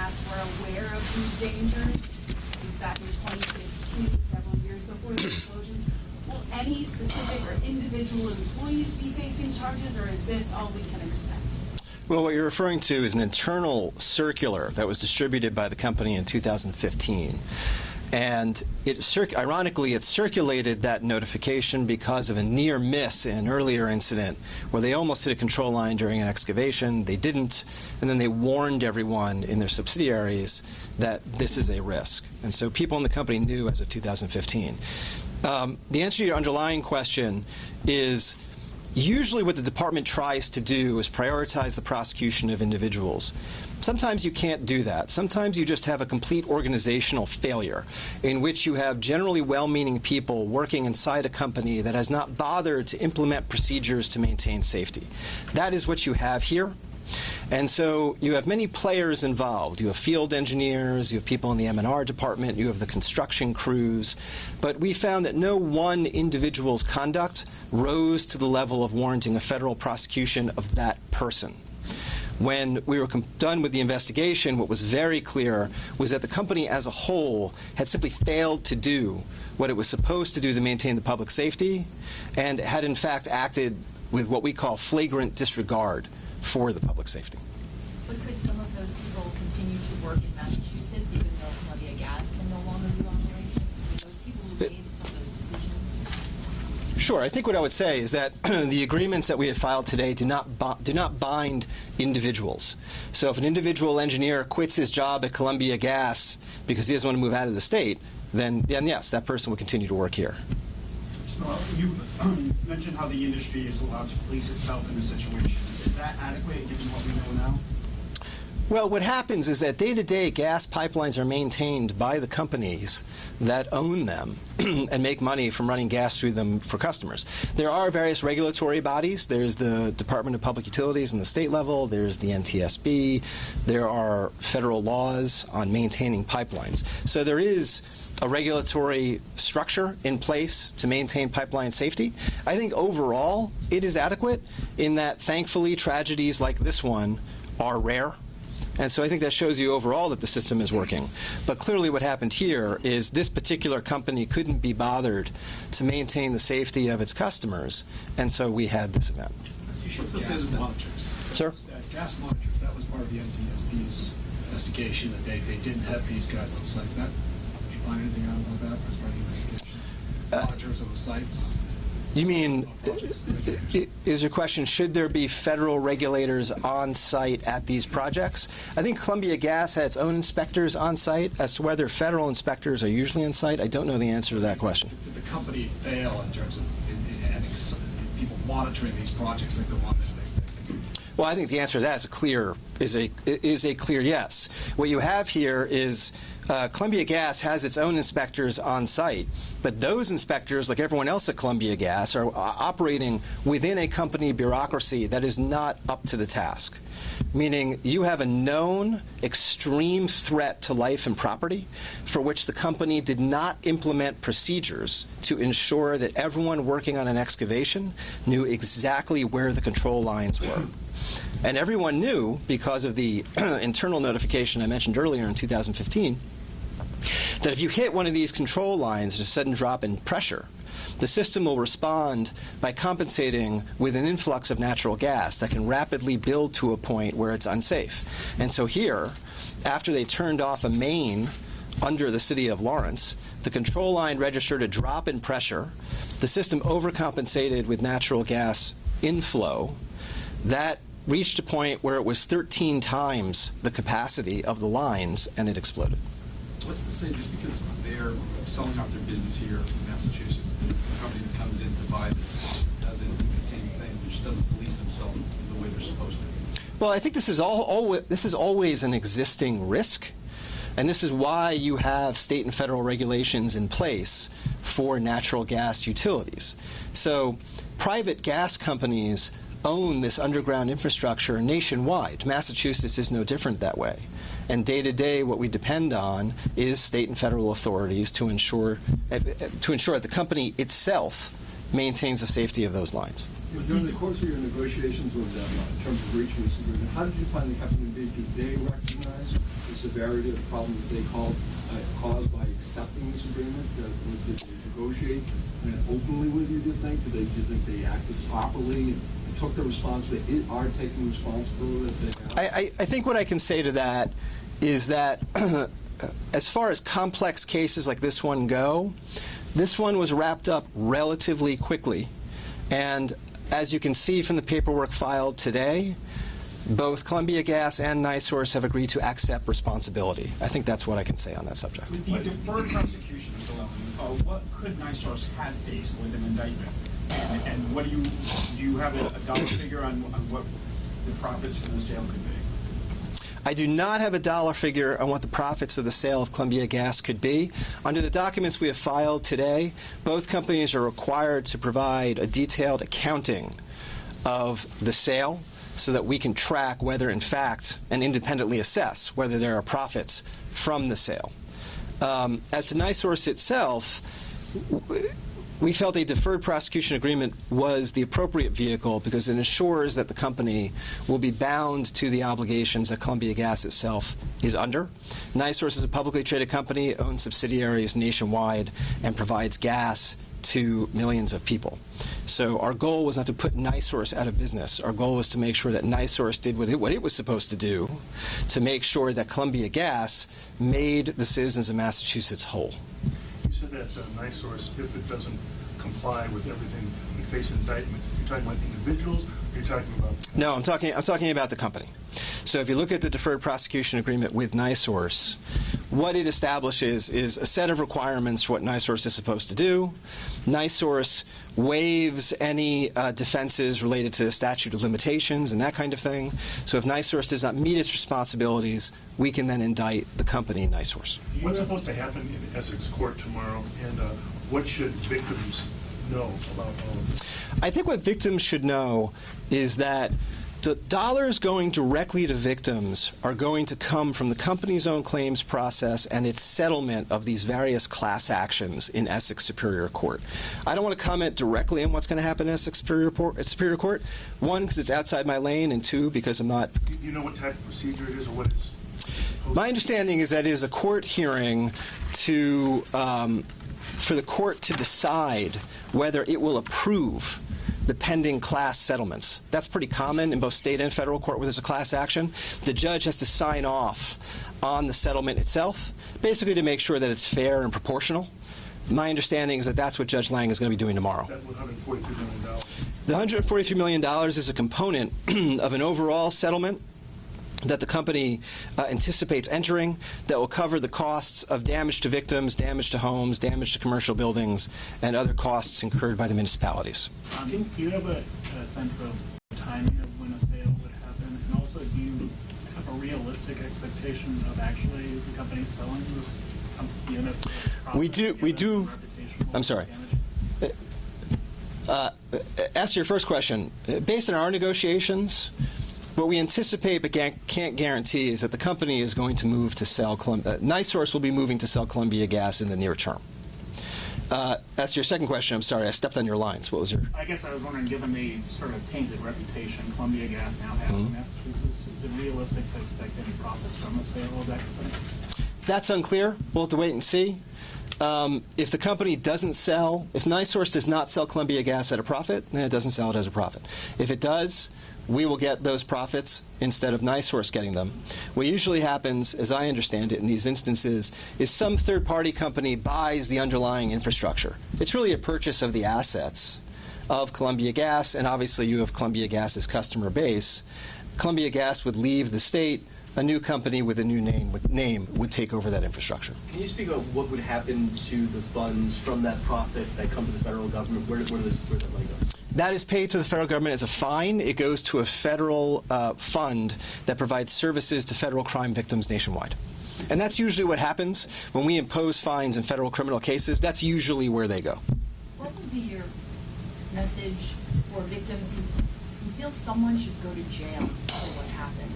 Gas were aware of these dangers. It was back in 2015, several years before the explosions. Will any specific or individual employees be facing charges, or is this all we can expect? Well, what you're referring to is an internal circular that was distributed by the company in 2015. And ironically, it circulated that notification because of a near miss in an earlier incident where they almost hit a control line during an excavation. They didn't, and then they warned everyone in their subsidiaries that this is a risk. And so people in the company knew as of 2015. The answer to your underlying question is usually what the department tries to do is prioritize the prosecution of individuals. Sometimes you can't do that. Sometimes you just have a complete organizational failure in which you have generally well-meaning people working inside a company that has not bothered to implement procedures to maintain safety. That is what you have here. And so you have many players involved. You have field engineers, you have people in the M&R department, you have the construction crews. But we found that no one individual's conduct rose to the level of warranting a federal prosecution of that person. When we were done with the investigation, what was very clear was that the company as a whole had simply failed to do what it was supposed to do to maintain the public safety, and had in fact acted with what we call flagrant disregard for the public safety. But could some of those people continue to work in Massachusetts even though Columbia Gas can no longer be operational? Those people who made some of those decisions? Sure. I think what I would say is that the agreements that we have filed today do not bind individuals. So if an individual engineer quits his job at Columbia Gas because he doesn't want to move out of the state, then yes, that person would continue to work here. You mentioned how the industry is allowed to police itself in a situation. Is that adequate given what we know now? Well, what happens is that day-to-day gas pipelines are maintained by the companies that own them and make money from running gas through them for customers. There are various regulatory bodies. There's the Department of Public Utilities on the state level. There's the NTSB. There are federal laws on maintaining pipelines. So there is a regulatory structure in place to maintain pipeline safety. I think overall it is adequate in that thankfully tragedies like this one are rare. And so I think that shows you overall that the system is working. But clearly what happened here is this particular company couldn't be bothered to maintain the safety of its customers, and so we had this event. What's the gas monitors? Sir? Gas monitors, that was part of the NTSB's investigation that they didn't have these guys on site. Did you find anything out about that as part of the investigation? Monitors of the sites? You mean, is your question, should there be federal regulators on site at these projects? I think Columbia Gas had its own inspectors on site. As to whether federal inspectors are usually on site, I don't know the answer to that question. Did the company fail in terms of having people monitoring these projects like the one that they Well, I think the answer to that is a clear yes. What you have here is Columbia Gas has its own inspectors on site, but those inspectors, like everyone else at Columbia Gas, are operating within a company bureaucracy that is not up to the task. Meaning you have a known extreme threat to life and property for which the company did not implement procedures to ensure that everyone working on an excavation knew exactly where the control lines were. And everyone knew, because of the internal notification I mentioned earlier in 2015, that if you hit one of these control lines, a sudden drop in pressure, the system will respond by compensating with an influx of natural gas that can rapidly build to a point where it's unsafe. And so here, after they turned off a main under the city of Lawrence, the control line registered a drop in pressure. The system overcompensated with natural gas inflow. That reached a point where it was 13 times the capacity of the lines, and it exploded. What's to say just because they're selling off their business here in Massachusetts, the company that comes in to buy this doesn't do the same thing, which doesn't police themselves the way they're supposed to? Well, I think this is always an existing risk, and this is why you have state and federal regulations in place for natural gas utilities. So private gas companies own this underground infrastructure nationwide. Massachusetts is no different that way. And day to day, what we depend on is state and federal authorities to ensure that the company itself maintains the safety of those lines. During the course of your negotiations with them, in terms of reaching this agreement, how did you find the company to be? Did they recognize the severity of the problem that they caused by accepting this agreement? Did they negotiate openly with you, do you think? Do you think they acted properly and took the responsibility, are taking responsibility that they have? I think what I can say to that is that as far as complex cases like this one go, this one was wrapped up relatively quickly. And as you can see from the paperwork filed today, both Columbia Gas and NiSource have agreed to accept responsibility. I think that's what I can say on that subject. With the deferred prosecution, Mr. Lelling, what could NiSource have faced with an indictment? And what do you have a dollar figure on what the profits from the sale could be? I do not have a dollar figure on what the profits of the sale of Columbia Gas could be. Under the documents we have filed today, both companies are required to provide a detailed accounting of the sale so that we can track whether, in fact, and independently assess whether there are profits from the sale. As to NiSource itself, we felt a deferred prosecution agreement was the appropriate vehicle because it ensures that the company will be bound to the obligations that Columbia Gas itself is under. NiSource is a publicly traded company, it owns subsidiaries nationwide, and provides gas to millions of people. So our goal was not to put NiSource out of business. Our goal was to make sure that NiSource did what it was supposed to do to make sure that Columbia Gas made the citizens of Massachusetts whole. You said that NiSource, if it doesn't comply with everything, we face indictment. You're talking about individuals, or you're talking about... No, I'm talking about the company. So if you look at the deferred prosecution agreement with NiSource, what it establishes is a set of requirements for what NiSource is supposed to do. NiSource waives any defenses related to the statute of limitations and that kind of thing. So if NiSource does not meet its responsibilities, we can then indict the company NiSource. What's supposed to happen in Essex court tomorrow, and what should victims know about all of this? I think what victims should know is that the dollars going directly to victims are going to come from the company's own claims process and its settlement of these various class actions in Essex Superior Court. I don't want to comment directly on what's going to happen in Essex Superior Court. One, because it's outside my lane, and two, because I'm not... Do you know what type of procedure it is or what it's... My understanding is that it is a court hearing to, for the court to decide whether it will approve the pending class settlements. That's pretty common in both state and federal court where there's a class action. The judge has to sign off on the settlement itself, basically to make sure that it's fair and proportional. My understanding is that that's what Judge Lang is going to be doing tomorrow. That $143 million. The $143 million is a component of an overall settlement that the company anticipates entering that will cover the costs of damage to victims, damage to homes, damage to commercial buildings, and other costs incurred by the municipalities. Do you have a sense of timing of when a sale would happen? And also, do you have a realistic expectation of actually the company selling this unit? We do. I'm sorry. As to your first question, based on our negotiations, what we anticipate but can't guarantee is that the company is going to move to sell, NiSource will be moving to sell Columbia Gas in the near term. As to your second question, I'm sorry, I stepped on your lines. What was your... I guess I was wondering, given the sort of tainted reputation Columbia Gas now has in Massachusetts, is it realistic to expect any profits from the sale of that company? That's unclear. We'll have to wait and see. If the company doesn't sell, if NiSource does not sell Columbia Gas at a profit, then it doesn't sell it as a profit. If it does, we will get those profits instead of NiSource getting them. What usually happens, as I understand it in these instances, is some third-party company buys the underlying infrastructure. It's really a purchase of the assets of Columbia Gas, and obviously you have Columbia Gas's customer base. Columbia Gas would leave the state. A new company with a new name would take over that infrastructure. Can you speak of what would happen to the funds from that profit that come to the federal government? Where does that money go? That is paid to the federal government as a fine. It goes to a federal fund that provides services to federal crime victims nationwide. And that's usually what happens when we impose fines in federal criminal cases. That's usually where they go. What would be your message for victims who feel someone should go to jail for what happened?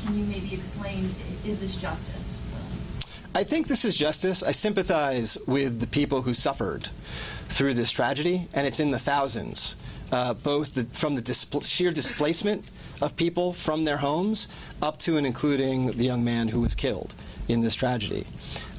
Can you maybe explain, is this justice? I think this is justice. I sympathize with the people who suffered through this tragedy, and it's in the thousands. both from the sheer displacement of people from their homes up to and including the young man who was killed in this tragedy.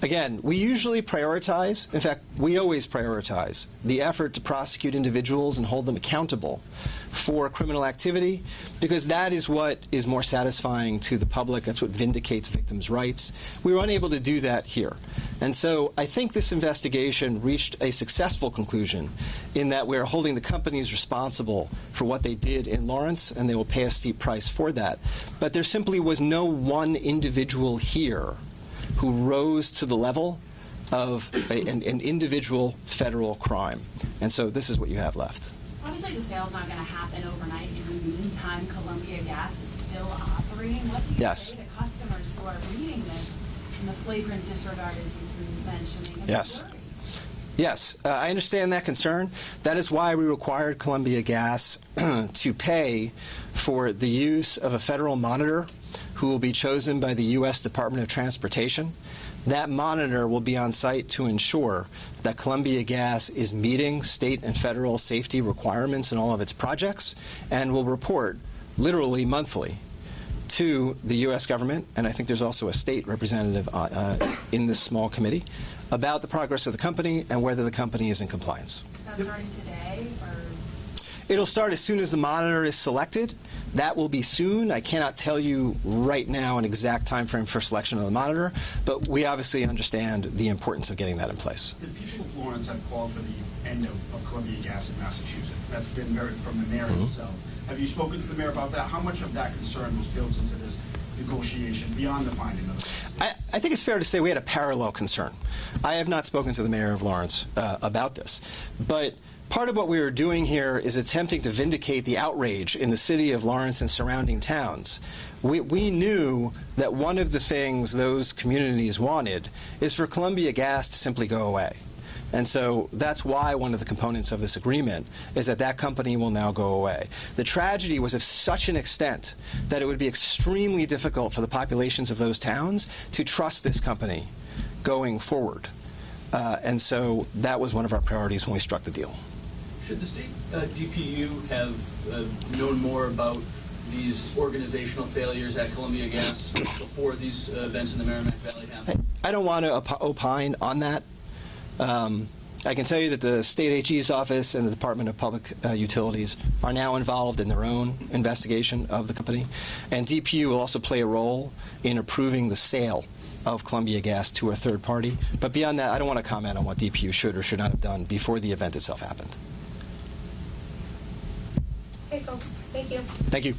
Again, we usually prioritize, in fact, we always prioritize the effort to prosecute individuals and hold them accountable for criminal activity, because that is what is more satisfying to the public. That's what vindicates victims' rights. We were unable to do that here. And so I think this investigation reached a successful conclusion in that we're holding the companies responsible for what they did in Lawrence, and they will pay a steep price for that. But there simply was no one individual here who rose to the level of an individual federal crime. And so this is what you have left. Obviously, the sale's not going to happen overnight. In the meantime, Columbia Gas is still operating. What do you say to customers who are reading this in the flagrant disregard, as you've been mentioning? Yes. Yes, I understand that concern. That is why we required Columbia Gas to pay for the use of a federal monitor who will be chosen by the U.S. Department of Transportation. That monitor will be on site to ensure that Columbia Gas is meeting state and federal safety requirements in all of its projects, and will report literally monthly to the U.S. government, and I think there's also a state representative in this small committee, about the progress of the company and whether the company is in compliance. Is that starting today, or? It'll start as soon as the monitor is selected. That will be soon. I cannot tell you right now an exact time frame for selection of the monitor, but we obviously understand the importance of getting that in place. The people of Lawrence have called for the end of Columbia Gas in Massachusetts. That's been heard from the mayor himself. Have you spoken to the mayor about that? How much of that concern was built into this negotiation beyond the finding of it? I think it's fair to say we had a parallel concern. I have not spoken to the mayor of Lawrence about this, but part of what we are doing here is attempting to vindicate the outrage in the city of Lawrence and surrounding towns. We knew that one of the things those communities wanted is for Columbia Gas to simply go away. And so that's why one of the components of this agreement is that that company will now go away. The tragedy was of such an extent that it would be extremely difficult for the populations of those towns to trust this company going forward. And so that was one of our priorities when we struck the deal. Should the state DPU have known more about these organizational failures at Columbia Gas before these events in the Merrimack Valley happened? I don't want to opine on that. I can tell you that the state AG's office and the Department of Public Utilities are now involved in their own investigation of the company, and DPU will also play a role in approving the sale of Columbia Gas to a third party. But beyond that, I don't want to comment on what DPU should or should not have done before the event itself happened. Okay, folks. Thank you. Thank you.